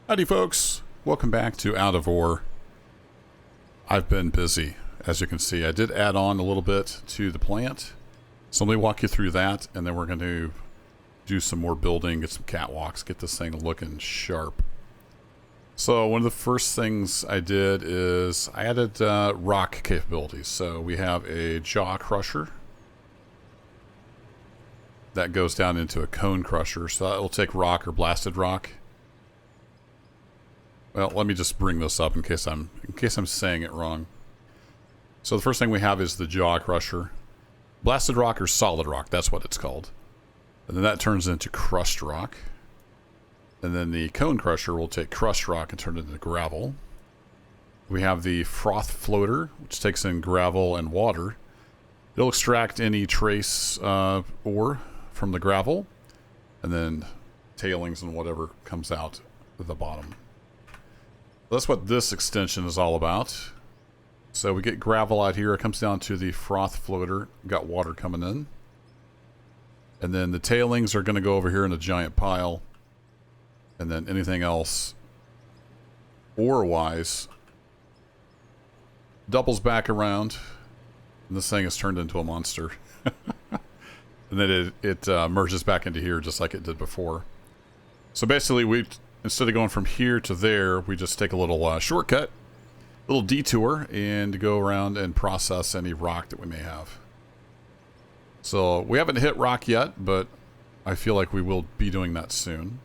Howdy folks, welcome back to Out of Ore. I've been busy, as you can see. I did add on a little bit to the plant, so let me walk you through that, and then we're going to do some more building, get some catwalks, get this thing looking sharp. So one of the first things I did is I added rock capabilities. So we have a jaw crusher that goes down into a cone crusher, so that will take rock or blasted rock. Well, let me just bring this up in case I'm saying it wrong. So the first thing we have is the jaw crusher. Blasted rock or solid rock, that's what it's called. And then that turns into crushed rock. And then the cone crusher will take crushed rock and turn it into gravel. We have the froth floater, which takes in gravel and water. It'll extract any trace ore from the gravel, and then tailings and whatever comes out at the bottom. That's what this extension is all about. So we get gravel out here. It comes down to the froth floater. Got water coming in. And then the tailings are going to go over here in a giant pile. And then anything else, ore-wise, doubles back around. And this thing is turned into a monster. And then it merges back into here just like it did before. So basically, instead of going from here to there, we just take a little shortcut, a little detour, and go around and process any rock that we may have. So we haven't hit rock yet, but I feel like we will be doing that soon.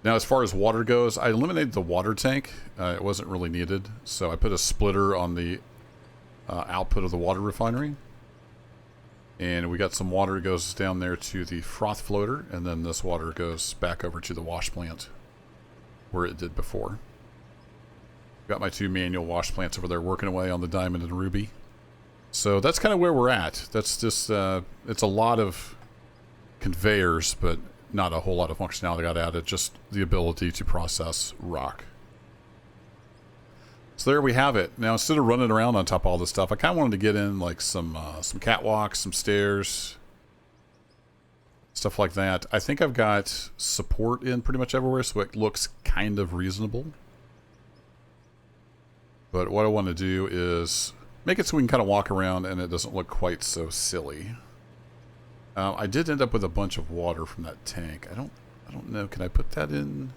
Now, as far as water goes, I eliminated the water tank. It wasn't really needed, so I put a splitter on the output of the water refinery. And we got some water that goes down there to the froth floater, and then this water goes back over to the wash plant where it did before. Got my two manual wash plants over there working away on the diamond and ruby. So that's kind of where we're at. That's just, it's a lot of conveyors, but not a whole lot of functionality got added, just the ability to process rock. So there we have it. Now, instead of running around on top of all this stuff, I kind of wanted to get in like some catwalks, some stairs, stuff like that. I think I've got support in pretty much everywhere, so it looks kind of reasonable. But what I want to do is make it so we can kind of walk around and it doesn't look quite so silly. I did end up with a bunch of water from that tank. I don't know. Can I put that in?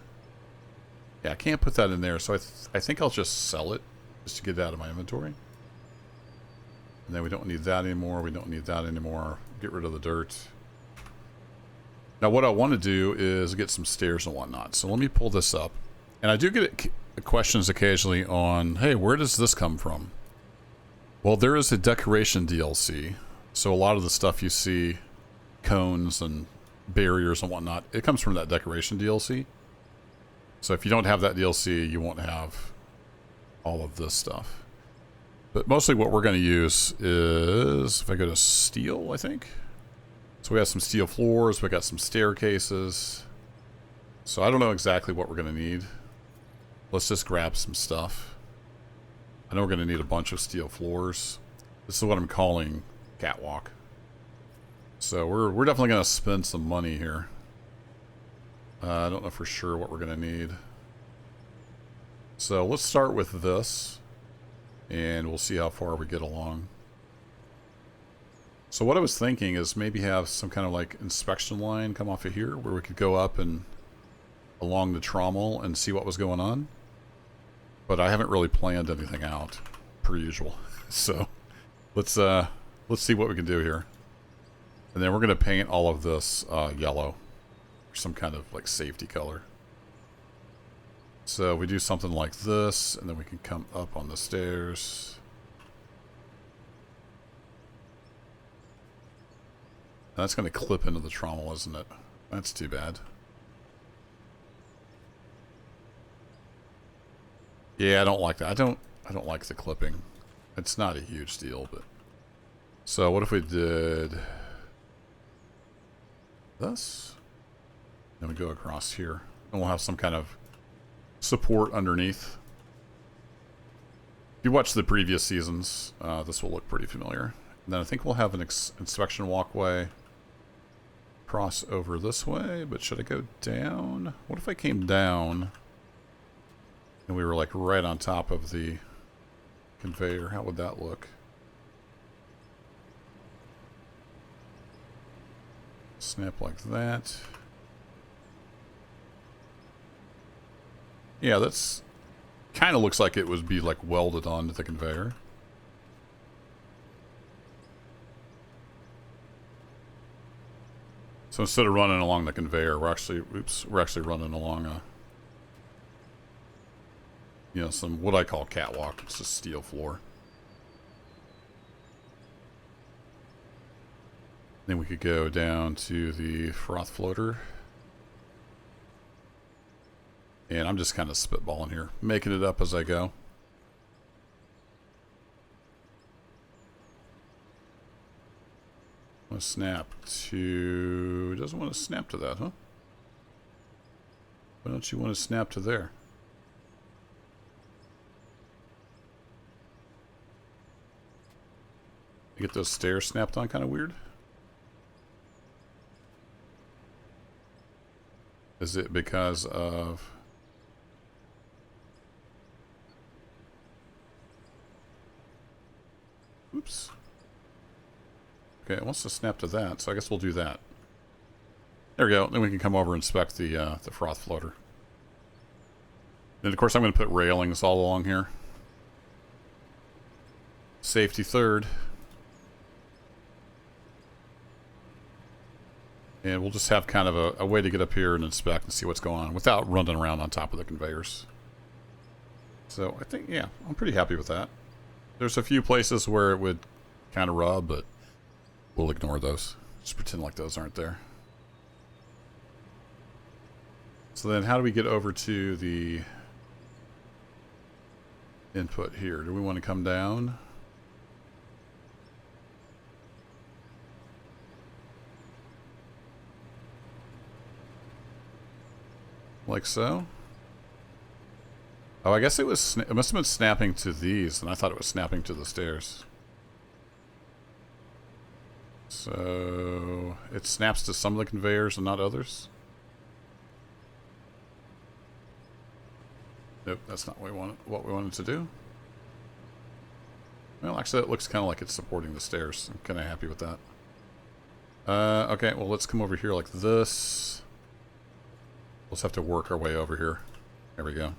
Yeah, I can't put that in there, so I think I'll just sell it just to get it out of my inventory. And then we don't need that anymore. We don't need that anymore. Get rid of the dirt. Now, what I want to do is get some stairs and whatnot. So let me pull this up. And I do get questions occasionally on, hey, where does this come from? Well, there is a decoration DLC. So a lot of the stuff you see, cones and barriers and whatnot, it comes from that decoration DLC. So if you don't have that DLC, you won't have all of this stuff. But mostly what we're going to use is, if I go to steel, I think. So we have some steel floors, we got some staircases. So I don't know exactly what we're going to need. Let's just grab some stuff. I know we're going to need a bunch of steel floors. This is what I'm calling catwalk. So we're definitely going to spend some money here. I don't know for sure what we're going to need. So let's start with this, and we'll see how far we get along. So what I was thinking is maybe have some kind of like inspection line come off of here where we could go up and along the trommel and see what was going on. But I haven't really planned anything out, per usual. So let's see what we can do here. And then we're going to paint all of this yellow. Some kind of like safety color. So we do something like this, and then we can come up on the stairs. And that's going to clip into the trommel, isn't it? That's too bad. Yeah, I don't like that. I don't like the clipping. It's not a huge deal, but so what if we did this? Then we go across here, and we'll have some kind of support underneath. If you watch the previous seasons, this will look pretty familiar. And then I think we'll have an inspection walkway cross over this way, but should I go down? What if I came down and we were like right on top of the conveyor, how would that look? Snap like that. Yeah, that's kind of looks like it would be like welded onto the conveyor. So instead of running along the conveyor, we're actually running along a, you know, some what I call catwalk. It's a steel floor. Then we could go down to the froth floater. And I'm just kind of spitballing here, making it up as I go. I want to snap to... Doesn't want to snap to that, huh? Why don't you want to snap to there? You get those stairs snapped on kind of weird. Is it because of... Oops. Okay, it wants to snap to that, so I guess we'll do that. There we go. Then we can come over and inspect the froth floater. And of course I'm going to put railings all along here. Safety third. And we'll just have kind of a way to get up here and inspect and see what's going on without running around on top of the conveyors. So I think, yeah, I'm pretty happy with that. There's a few places where it would kind of rub, but we'll ignore those. Just pretend like those aren't there. So then how do we get over to the input here? Do we want to come down? Like so? Oh, I guess it was. It must have been snapping to these, and I thought it was snapping to the stairs. So it snaps to some of the conveyors and not others. Nope, that's not what we wanted to do. Well, actually, it looks kind of like it's supporting the stairs. I'm kind of happy with that. Okay, well, let's come over here like this. We'll just have to work our way over here. There we go.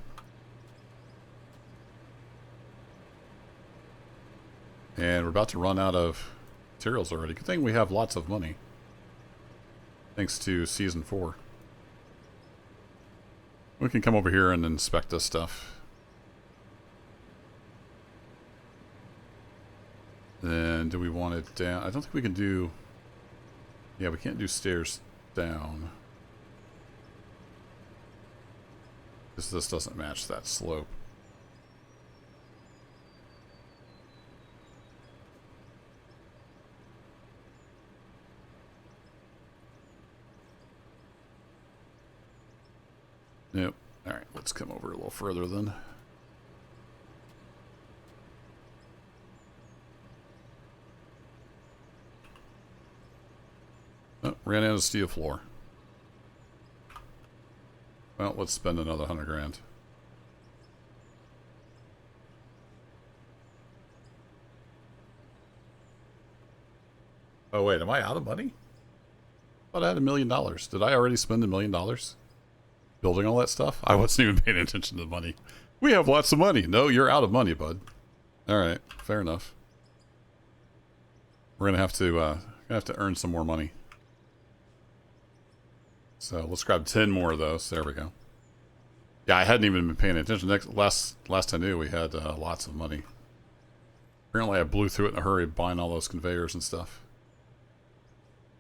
And we're about to run out of materials already. Good thing we have lots of money. Thanks to Season 4. We can come over here and inspect this stuff. Then do we want it down? I don't think we can do... Yeah, we can't do stairs down. Because this doesn't match that slope. Nope. Alright, let's come over a little further then. Oh, ran out of steel floor. Well, let's spend another 100 grand. Oh wait, am I out of money? I thought I had $1 million. Did I already spend $1 million? Building all that stuff? I wasn't even paying attention to the money. We have lots of money. No, you're out of money, bud. Alright, fair enough. We're gonna have to earn some more money. So let's grab 10 more of those. There we go. Yeah, I hadn't even been paying attention. Last I knew, we had lots of money. Apparently I blew through it in a hurry buying all those conveyors and stuff.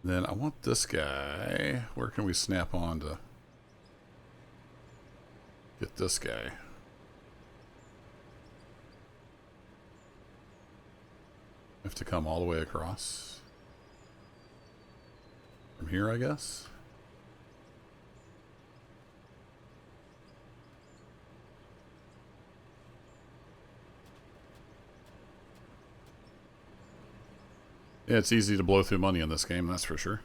Then I want this guy. Where can we snap on to get this guy? I have to come all the way across. From here, I guess. Yeah, it's easy to blow through money in this game, that's for sure.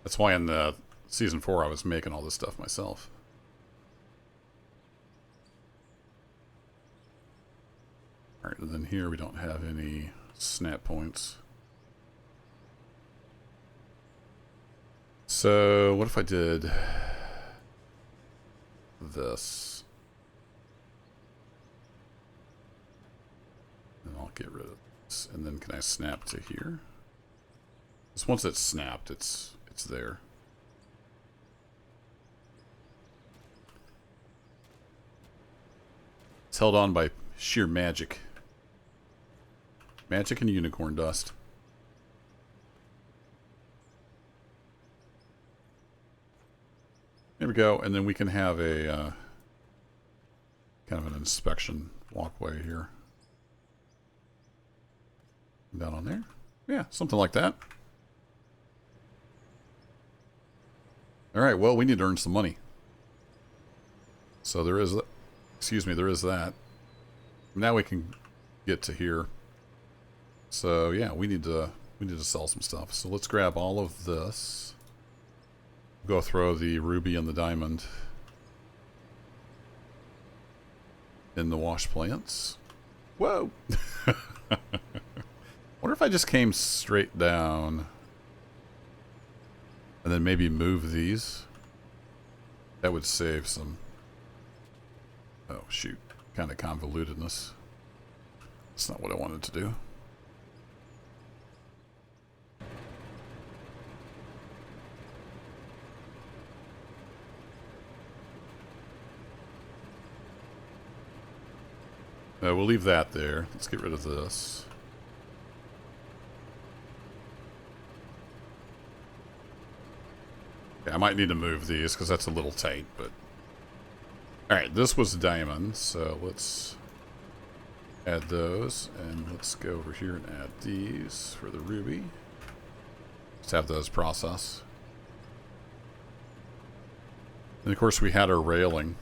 That's why in the Season 4 I was making all this stuff myself. Alright, and then here we don't have any snap points. So, what if I did this? And I'll get rid of this. And then can I snap to here? Because once it's snapped, it's there. It's held on by sheer magic. Magic and unicorn dust. There we go, and then we can have a kind of an inspection walkway here. Down on there? Yeah, something like that. Alright, well, we need to earn some money. So there is, excuse me, there is that. Now we can get to here. So yeah, we need to sell some stuff. So let's grab all of this. Go throw the ruby and the diamond in the wash plants. Whoa! Wonder if I just came straight down and then maybe move these. That would save some, oh shoot, kind of convolutedness. That's not what I wanted to do. We'll leave that there. Let's get rid of this. Yeah, I might need to move these because that's a little tight, but... Alright, this was diamond, so let's add those, and let's go over here and add these for the ruby. Let's have those process. And of course we had our railing.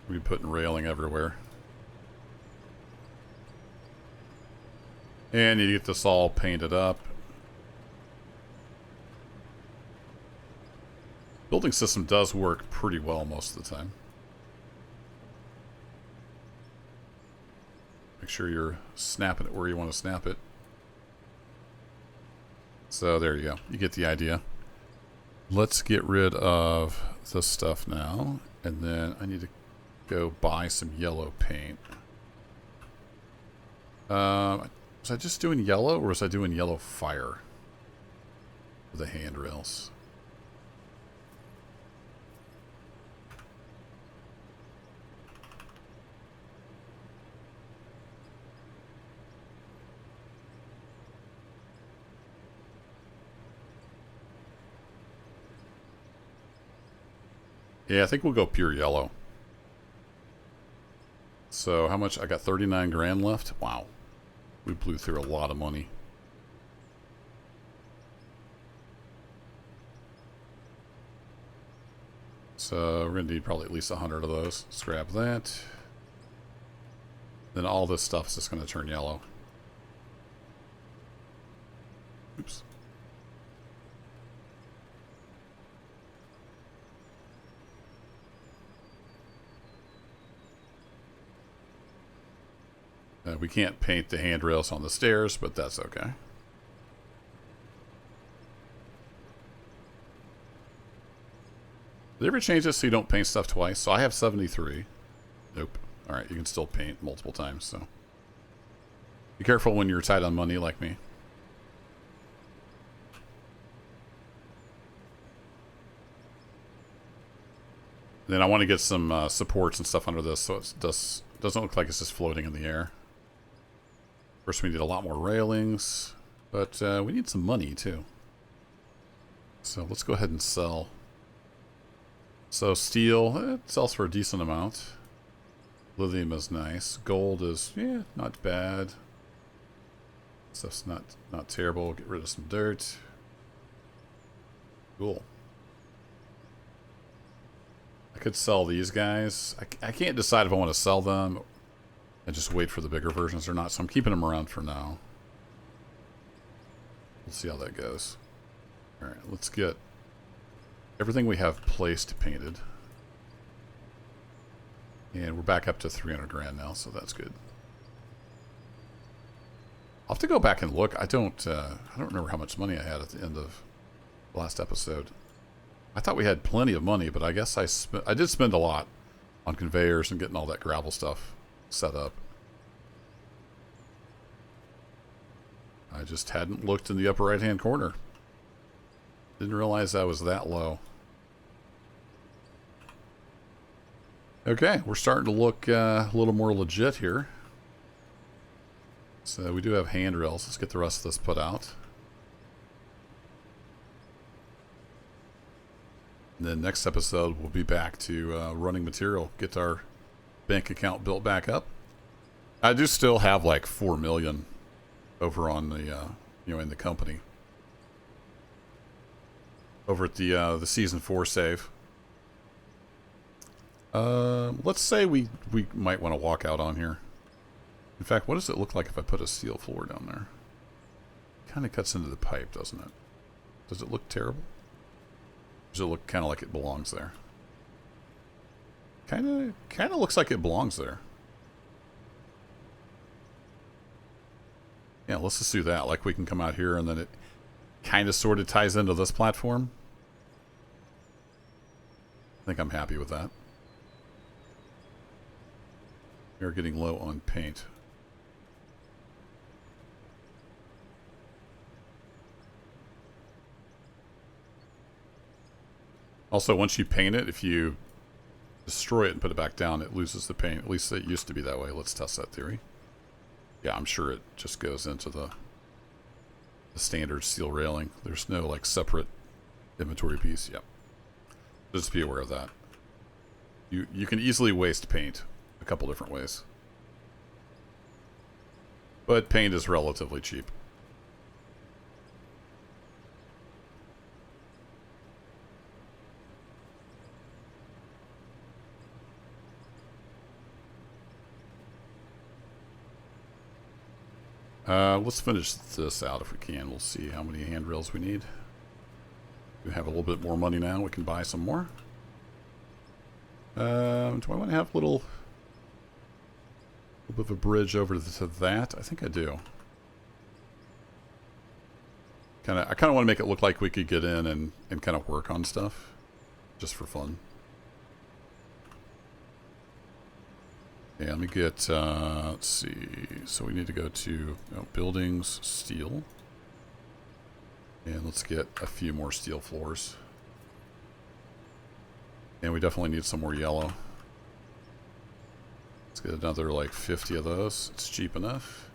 We'll be putting railing everywhere. And you get this all painted up. Building system does work pretty well most of the time. Make sure you're snapping it where you want to snap it. So there you go. You get the idea. Let's get rid of this stuff now. And then I need to go buy some yellow paint. Was I just doing yellow, or was I doing yellow fire for the handrails? Yeah, I think we'll go pure yellow. So how much? I got 39 grand left. Wow. We blew through a lot of money. So we're going to need probably at least 100 of those. Let's grab that. Then all this stuff is just going to turn yellow. Oops. We can't paint the handrails on the stairs, but that's okay. Did they ever change this so you don't paint stuff twice? So I have 73. Nope. Alright, you can still paint multiple times, so. Be careful when you're tight on money like me. Then I want to get some supports and stuff under this so it doesn't look like it's just floating in the air. First, we need a lot more railings, but we need some money too. So let's go ahead and sell. So steel, it sells for a decent amount. Lithium is nice. Gold is, yeah, not bad. Stuff's not terrible. Get rid of some dirt. Cool. I could sell these guys. I can't decide if I want to sell them and just wait for the bigger versions or not, so I'm keeping them around for now. We'll see how that goes. Alright, let's get everything we have placed painted. And we're back up to 300 grand now, so that's good. I'll have to go back and look. I don't remember how much money I had at the end of the last episode. I thought we had plenty of money, but I guess I did spend a lot on conveyors and getting all that gravel stuff set up. I just hadn't looked in the upper right-hand corner. Didn't realize I was that low. Okay, we're starting to look a little more legit here. So we do have handrails. Let's get the rest of this put out. And then next episode, we'll be back to running material. Get our bank account built back up. I do still have like 4 million over on the, in the company. Over at the Season 4 save. Let's say we might want to walk out on here. In fact, what does it look like if I put a steel floor down there? Kind of cuts into the pipe, doesn't it? Does it look terrible? Does it look kind of like it belongs there? Kind of looks like it belongs there. Yeah, let's just do that. Like we can come out here and then it kind of sort of ties into this platform. I think I'm happy with that. We're getting low on paint. Also, once you paint it, if you destroy it and put it back down, it loses the paint. At least it used to be that way. Let's test that theory. Yeah, I'm sure it just goes into the standard steel railing. There's no like separate inventory piece. Yep. Just be aware of that. You can easily waste paint a couple different ways. But paint is relatively cheap. Let's finish this out if we can. We'll see how many handrails we need. We have a little bit more money now. We can buy some more. Do I want to have a little bit of a bridge over to that? I think I do. I kind of want to make it look like we could get in and kind of work on stuff. Just for fun. Yeah, let me get, let's see. So we need to go to buildings, steel. And let's get a few more steel floors. And we definitely need some more yellow. Let's get another like 50 of those. It's cheap enough.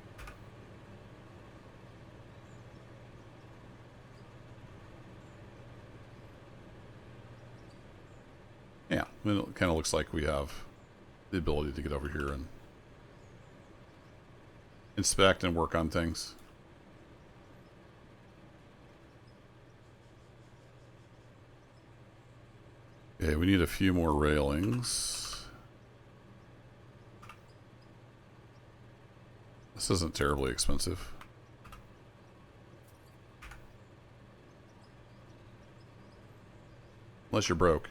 Yeah, it kind of looks like we have the ability to get over here and inspect and work on things. Okay, we need a few more railings. This isn't terribly expensive. Unless you're broke.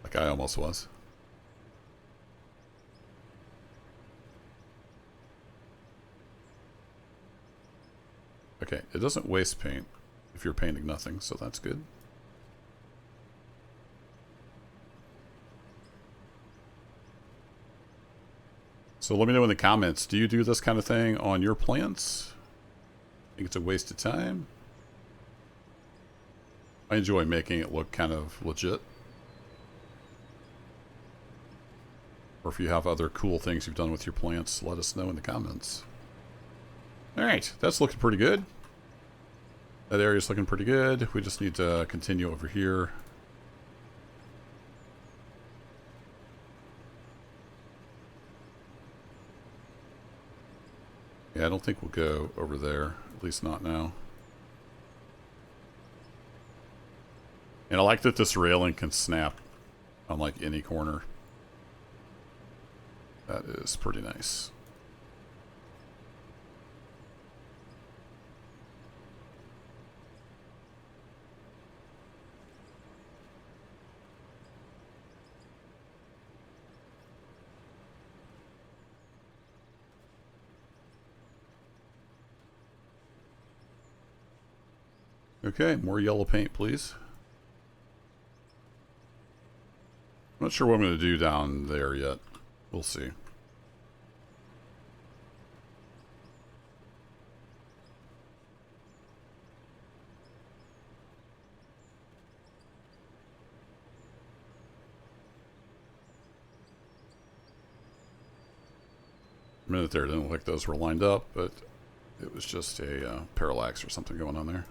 Like I almost was. Okay, it doesn't waste paint if you're painting nothing, so that's good. So let me know in the comments, do you do this kind of thing on your plants? Think it's a waste of time? I enjoy making it look kind of legit. Or if you have other cool things you've done with your plants, let us know in the comments. Alright, that's looking pretty good. That area's looking pretty good. We just need to continue over here. Yeah, I don't think we'll go over there. At least not now. And I like that this railing can snap on like any corner. That is pretty nice. Okay, more yellow paint, please. I'm not sure what I'm going to do down there yet. We'll see. A minute there, it didn't look like those were lined up, but it was just a parallax or something going on there.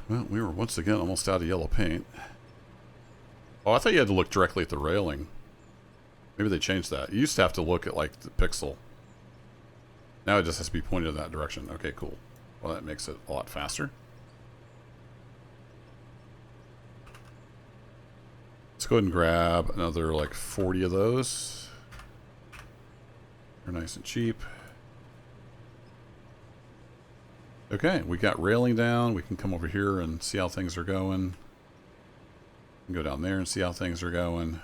Well, we were once again almost out of yellow paint. Oh, I thought you had to look directly at the railing. Maybe they changed that. You used to have to look at, like, the pixel. Now it just has to be pointed in that direction. Okay, cool. Well, that makes it a lot faster. Let's go ahead and grab another, like, 40 of those. They're nice and cheap. Okay, we got railing down. We can come over here and see how things are going. We can go down there and see how things are going.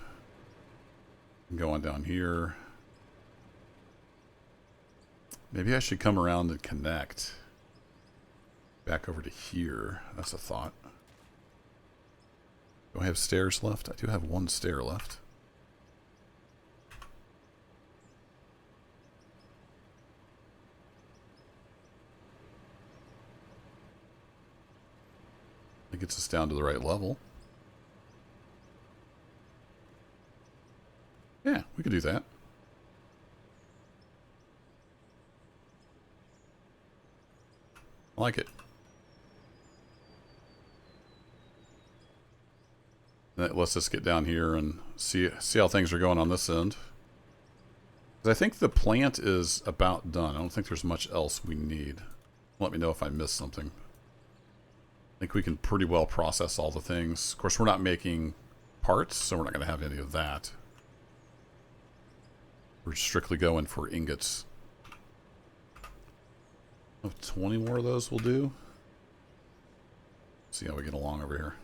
And go on down here. Maybe I should come around and connect back over to here. That's a thought. Do I have stairs left? I do have one stair left. It gets us down to the right level. Yeah, we could do that. I like it. That lets us get down here and see how things are going on this end. I think the plant is about done. I don't think there's much else we need. Let me know if I missed something. I think we can pretty well process all the things. Of course, we're not making parts, so we're not going to have any of that. We're strictly going for ingots. 20 more of those will do. See how we get along over here.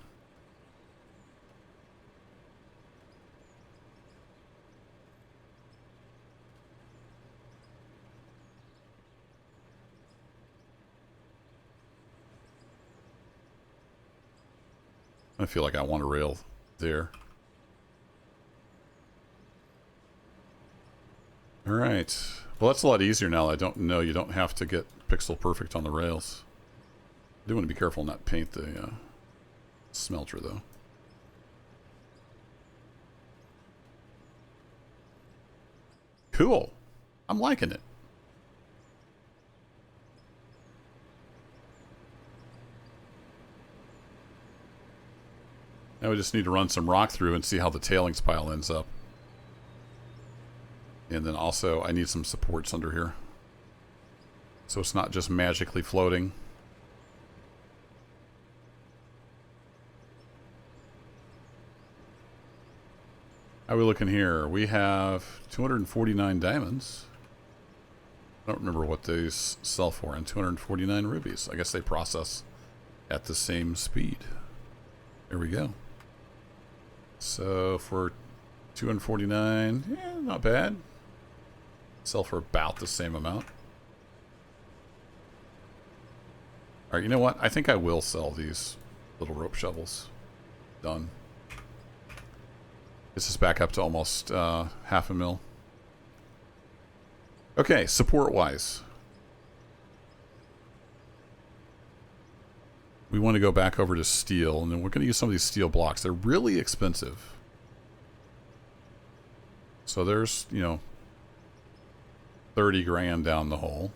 I feel like I want a rail there. Alright. Well, that's a lot easier now. I don't know. You don't have to get pixel perfect on the rails. I do want to be careful not paint the smelter, though. Cool. I'm liking it. Now we just need to run some rock through and see how the tailings pile ends up. And then also, I need some supports under here. So it's not just magically floating. How are we looking here? We have 249 diamonds. I don't remember what these sell for. And 249 rubies. I guess they process at the same speed. There we go. So for 249, yeah, not bad. Sell for about the same amount. Alright, you know what? I think I will sell these little rope shovels. Done. This is back up to almost half a mil. Okay, support-wise. We want to go back over to steel, and then we're going to use some of these steel blocks. They're really expensive. So there's, you know, 30 grand down the hole.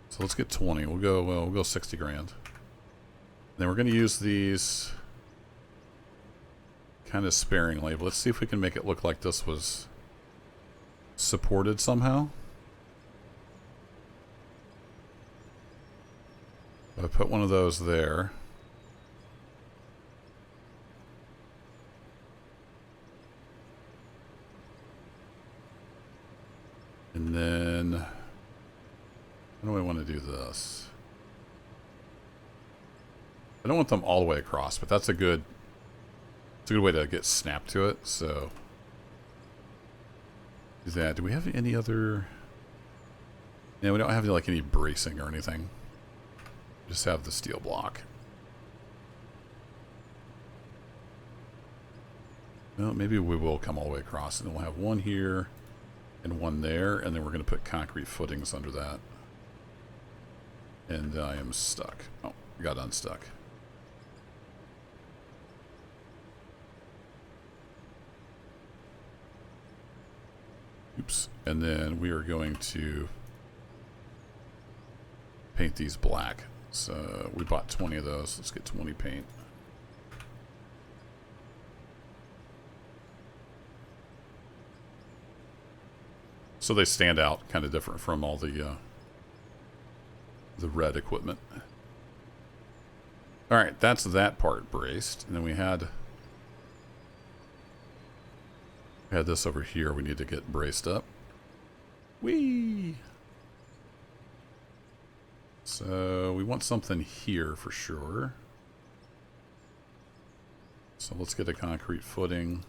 So let's get 20. We'll go 60 grand. Then we're going to use these kind of sparingly, but let's see if we can make it look like this was supported somehow. I put one of those there. And then, how do I want to do this? I don't want them all the way across, but that's a good way to get snap to it. So, do that. Do we have any other? Yeah, we don't have like any bracing or anything. Just have the steel block. Well, maybe we will come all the way across, and we'll have one here and one there, and then we're going to put concrete footings under that. And I am stuck. Oh, I got unstuck. Oops. And then we are going to paint these black. So we bought 20 of those. Let's get 20 paint. So they stand out kind of different from all the red equipment. All right, that's that part braced. And then we had this over here we need to get braced up. Whee! So we want something here for sure. So let's get a concrete footing.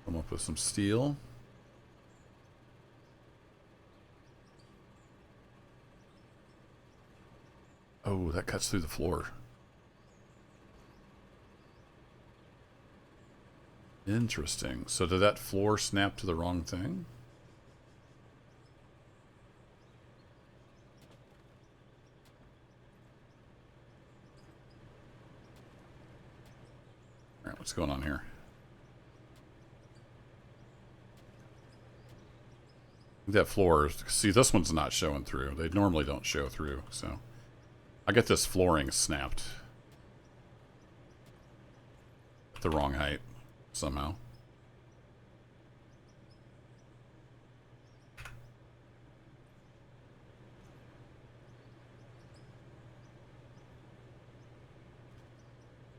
Come up with some steel. Oh, that cuts through the floor. Interesting. So did that floor snap to the wrong thing? All right, what's going on here? That floor, see, this one's not showing through. They normally don't show through, so I get this flooring snapped at the wrong height somehow.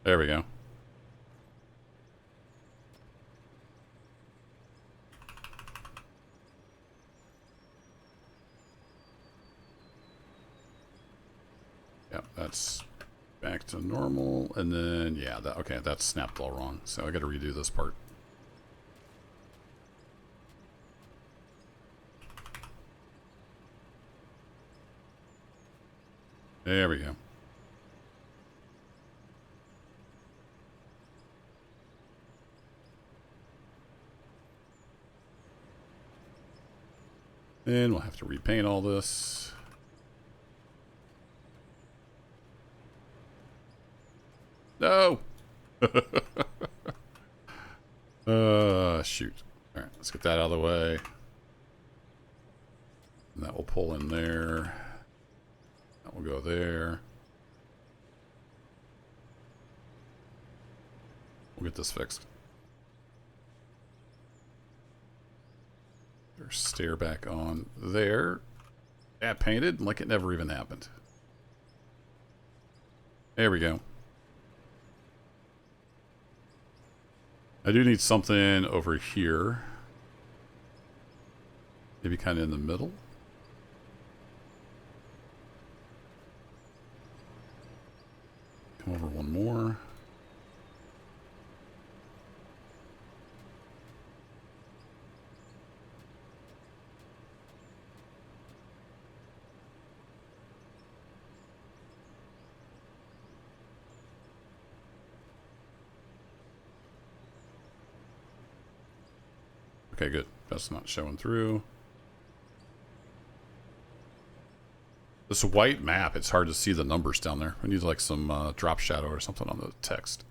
There we go. Yep, that's back to normal, and then, yeah, that, okay, that's snapped all wrong, so I gotta redo this part. There we go. And we'll have to repaint all this. No! Shoot. Alright, let's get that out of the way. And that will pull in there. That will go there. We'll get this fixed. There's stair back on there. That painted like it never even happened. There we go. I do need something over here. Maybe kind of in the middle. Come over one more. Okay, good. That's not showing through. This white map, it's hard to see the numbers down there. We need like some drop shadow or something on the text.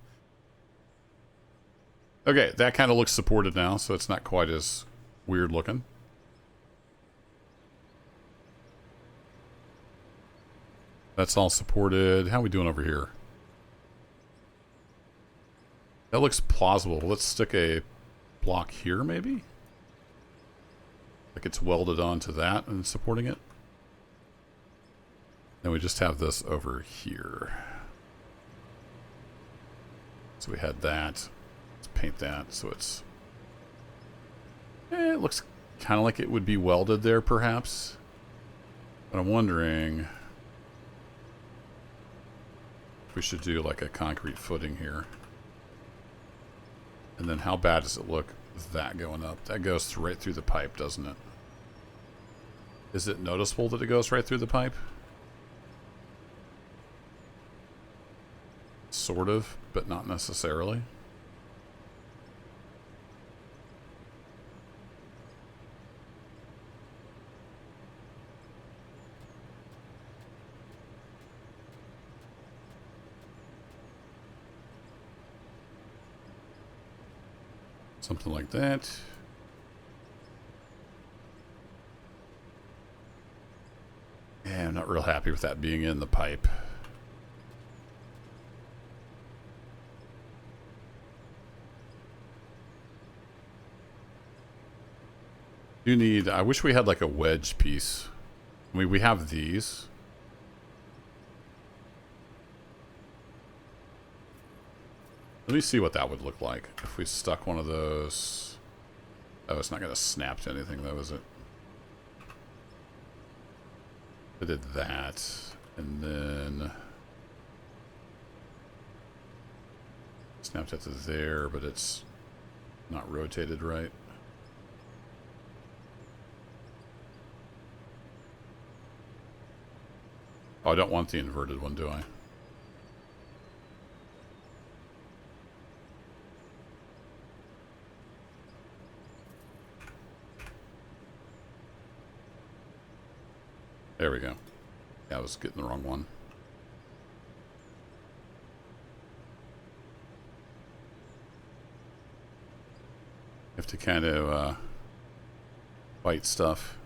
Okay, that kind of looks supported now, so it's not quite as weird looking. That's all supported. How are we doing over here? That looks plausible. Let's stick a block here, maybe? Like it's welded onto that and supporting it. Then we just have this over here. So we had that. Let's paint that so it's... it looks kind of like it would be welded there, perhaps. But I'm wondering if we should do like a concrete footing here. And then how bad does it look with that going up? That goes right through the pipe, doesn't it? Is it noticeable that it goes right through the pipe? Sort of, but not necessarily. Something like that. Yeah, I'm not real happy with that being in the pipe. You need, I wish we had like a wedge piece. I mean, we have these. Let me see what that would look like if we stuck one of those. Oh, it's not going to snap to anything though, is it? I did that, and then snapped it to there, but it's not rotated right. Oh, I don't want the inverted one, do I? There we go. Yeah, I was getting the wrong one. Have to kind of bite stuff.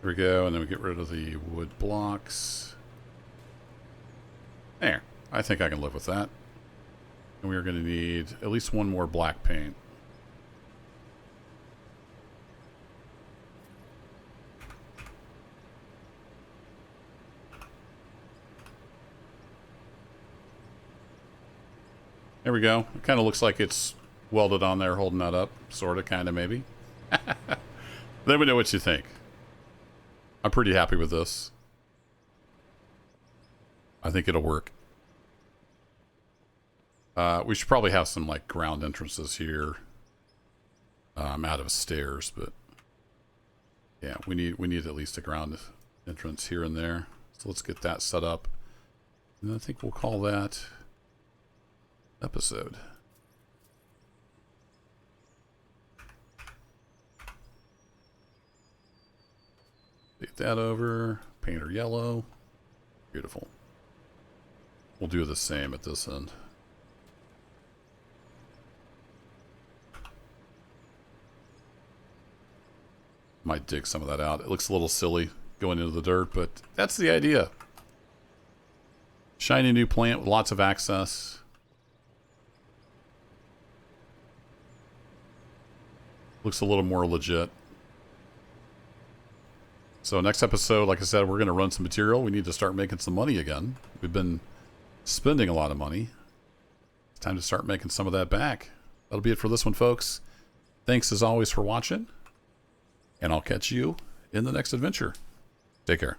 There we go, and then we get rid of the wood blocks. There. I think I can live with that. And we are going to need at least one more black paint. There we go. It kind of looks like it's welded on there, holding that up. Sort of, kind of, maybe. Let me know what you think. I'm pretty happy with this. I think it'll work. We should probably have some like ground entrances here. Out of stairs, but yeah, we need at least a ground entrance here and there. So let's get that set up. And I think we'll call that episode. Take that over. Paint her yellow. Beautiful. We'll do the same at this end. Might dig some of that out. It looks a little silly going into the dirt, but that's the idea. Shiny new plant with lots of access. Looks a little more legit. So next episode, like I said, we're going to run some material. We need to start making some money again. We've been spending a lot of money. It's time to start making some of that back. That'll be it for this one, folks. Thanks as always for watching. And I'll catch you in the next adventure. Take care.